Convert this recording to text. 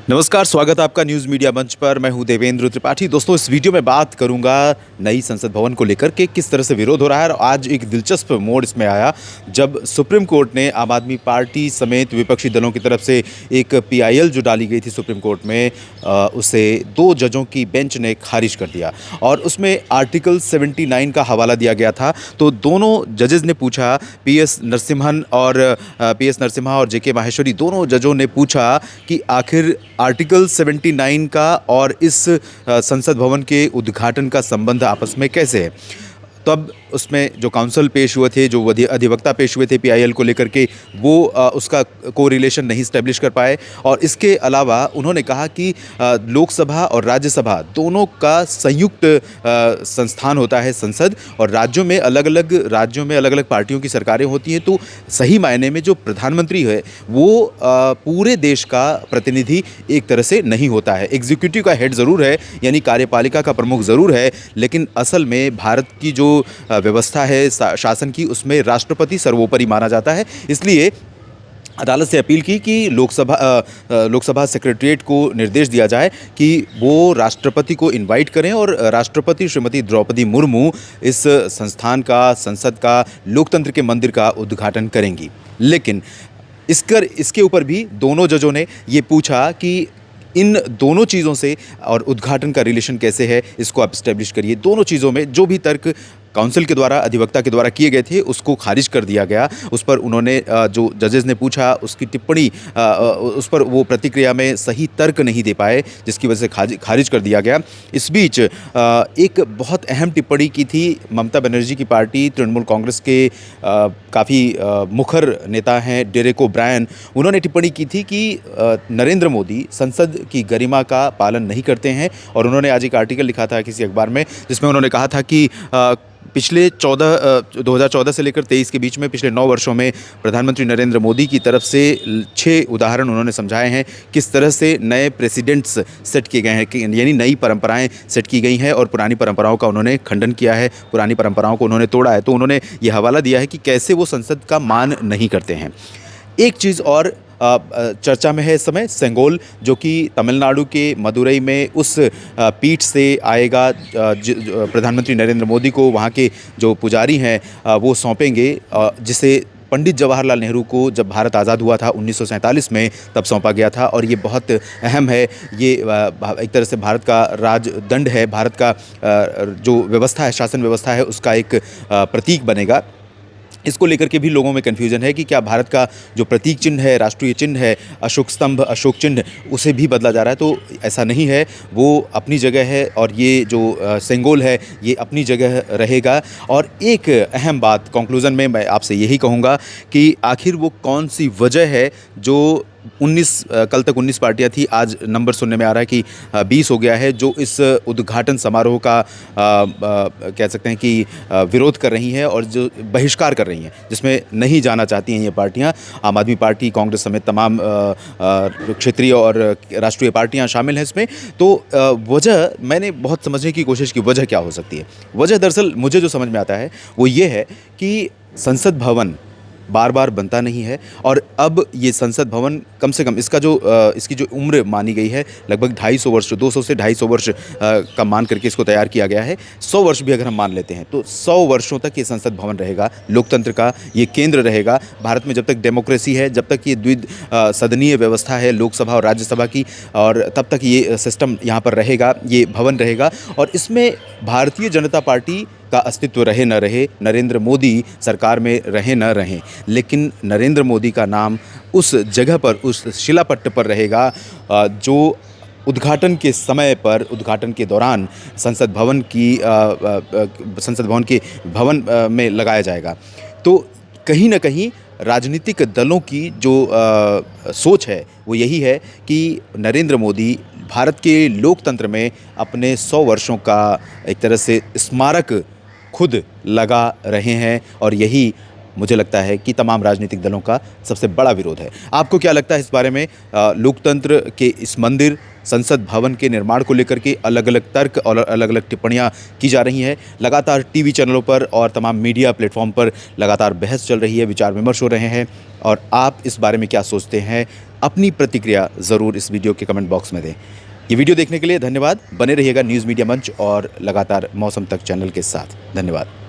नमस्कार, स्वागत है आपका न्यूज़ मीडिया मंच पर। मैं हूं देवेंद्र त्रिपाठी। दोस्तों, इस वीडियो में बात करूंगा नई संसद भवन को लेकर के किस तरह से विरोध हो रहा है। और आज एक दिलचस्प मोड़ इसमें आया जब सुप्रीम कोर्ट ने आम आदमी पार्टी समेत विपक्षी दलों की तरफ से एक पीआईएल जो डाली गई थी सुप्रीम कोर्ट में, उसे 2 जजों की बेंच ने खारिज कर दिया और उसमें आर्टिकल 79 का हवाला दिया गया था। तो दोनों जजेस ने पूछा, पीएस नरसिम्हा और जेके माहेश्वरी, दोनों जजों ने पूछा कि आखिर आर्टिकल 79 का और इस संसद भवन के उद्घाटन का संबंध आपस में कैसे है। तब उसमें जो काउंसिल पेश हुए थे, जो अधिवक्ता पेश हुए थे पीआईएल को लेकर के, वो उसका कोरिलेशन नहीं स्टैब्लिश कर पाए। और इसके अलावा उन्होंने कहा कि लोकसभा और राज्यसभा दोनों का संयुक्त संस्थान होता है संसद, और राज्यों में अलग अलग पार्टियों की सरकारें होती हैं। तो सही मायने में जो प्रधानमंत्री है वो पूरे देश का प्रतिनिधि एक तरह से नहीं होता है। एग्जीक्यूटिव का हेड ज़रूर है, यानी कार्यपालिका का प्रमुख ज़रूर है, लेकिन असल में भारत की जो व्यवस्था है शासन की, उसमें राष्ट्रपति सर्वोपरि माना जाता है। इसलिए अदालत से अपील की कि लोकसभा सेक्रेटरीट को निर्देश दिया जाए कि वो राष्ट्रपति को इनवाइट करें और राष्ट्रपति श्रीमती द्रौपदी मुर्मू इस संसद का, लोकतंत्र के मंदिर का उद्घाटन करेंगी। लेकिन इसके ऊपर भी दोनों जजों ने ये पूछा कि इन दोनों चीज़ों से और उद्घाटन का रिलेशन कैसे है, इसको आप स्टैब्लिश करिए। दोनों चीज़ों में जो भी तर्क काउंसिल के द्वारा, अधिवक्ता के द्वारा किए गए थे, उसको खारिज कर दिया गया। उस पर उन्होंने, जो जजेस ने पूछा उसकी टिप्पणी, उस पर वो प्रतिक्रिया में सही तर्क नहीं दे पाए, जिसकी वजह से खारिज कर दिया गया। इस बीच एक बहुत अहम टिप्पणी की थी ममता बनर्जी की पार्टी तृणमूल कांग्रेस के काफ़ी मुखर नेता हैं डेरेक ओब्रायन। उन्होंने टिप्पणी की थी कि नरेंद्र मोदी संसद की गरिमा का पालन नहीं करते हैं। और उन्होंने आज एक आर्टिकल लिखा था किसी अखबार में, जिसमें उन्होंने कहा था कि पिछले 2014 से लेकर 23 के बीच में पिछले 9 वर्षों में प्रधानमंत्री नरेंद्र मोदी की तरफ से 6 उदाहरण उन्होंने समझाए हैं किस तरह से नए प्रेसिडेंट्स सेट किए गए हैं, यानी नई परंपराएं सेट की गई हैं और पुरानी परंपराओं का उन्होंने खंडन किया है, पुरानी परंपराओं को उन्होंने तोड़ा है। तो उन्होंने ये हवाला दिया है कि कैसे वो संसद का मान नहीं करते हैं। एक चीज़ और चर्चा में है इस समय, सेंगोल, जो कि तमिलनाडु के मदुरई में उस पीठ से आएगा, प्रधानमंत्री नरेंद्र मोदी को वहाँ के जो पुजारी हैं वो सौंपेंगे, जिसे पंडित जवाहरलाल नेहरू को जब भारत आज़ाद हुआ था 1947 में, तब सौंपा गया था। और ये बहुत अहम है। ये एक तरह से भारत का राजदंड है, भारत का जो व्यवस्था है, शासन व्यवस्था है, उसका एक प्रतीक बनेगा। इसको लेकर के भी लोगों में कन्फ्यूजन है कि क्या भारत का जो प्रतीक चिन्ह है, राष्ट्रीय चिन्ह है, अशोक स्तंभ, अशोक चिन्ह, उसे भी बदला जा रहा है। तो ऐसा नहीं है, वो अपनी जगह है और ये जो सेंगोल है ये अपनी जगह रहेगा। और एक अहम बात कंक्लूज़न में मैं आपसे यही कहूँगा कि आखिर वो कौन सी वजह है जो 19 कल तक 19 पार्टियां थी, आज नंबर सुनने में आ रहा है कि 20 हो गया है, जो इस उद्घाटन समारोह का कह सकते हैं कि विरोध कर रही हैं और जो बहिष्कार कर रही हैं, जिसमें नहीं जाना चाहती हैं ये पार्टियां। आम आदमी पार्टी, कांग्रेस समेत तमाम क्षेत्रीय और राष्ट्रीय पार्टियां शामिल हैं इसमें। तो वजह मैंने बहुत समझने की कोशिश की, वजह क्या हो सकती है। वजह दरअसल मुझे जो समझ में आता है वो ये है कि संसद भवन बार बार बनता नहीं है, और अब ये संसद भवन कम से कम इसकी जो उम्र मानी गई है लगभग 250 वर्ष, 200 से 250 वर्ष का मान करके इसको तैयार किया गया है। 100 वर्ष भी अगर हम मान लेते हैं तो 100 वर्षों तक ये संसद भवन रहेगा, लोकतंत्र का ये केंद्र रहेगा। भारत में जब तक डेमोक्रेसी है, जब तक ये सदनीय व्यवस्था है लोकसभा और राज्यसभा की, और तब तक ये सिस्टम यहाँ पर रहेगा, ये भवन रहेगा। और इसमें भारतीय जनता पार्टी का अस्तित्व रहे न रहे, नरेंद्र मोदी सरकार में रहे न रहें, लेकिन नरेंद्र मोदी का नाम उस जगह पर, उस शिलापट्ट पर रहेगा जो उद्घाटन के समय पर, उद्घाटन के दौरान संसद भवन के भवन में लगाया जाएगा। तो कहीं ना कहीं राजनीतिक दलों की जो सोच है वो यही है कि नरेंद्र मोदी भारत के लोकतंत्र में अपने 100 वर्षों का एक तरह से स्मारक खुद लगा रहे हैं, और यही मुझे लगता है कि तमाम राजनीतिक दलों का सबसे बड़ा विरोध है। आपको क्या लगता है इस बारे में? लोकतंत्र के इस मंदिर, संसद भवन के निर्माण को लेकर के अलग अलग तर्क और अलग अलग टिप्पणियां की जा रही हैं। लगातार टीवी चैनलों पर और तमाम मीडिया प्लेटफॉर्म पर लगातार बहस चल रही है, विचार विमर्श हो रहे हैं। और आप इस बारे में क्या सोचते हैं? अपनी प्रतिक्रिया ज़रूर इस वीडियो के कमेंट बॉक्स में दें। ये वीडियो देखने के लिए धन्यवाद। बने रहिएगा न्यूज़ मीडिया मंच और लगातार मौसम तक चैनल के साथ। धन्यवाद।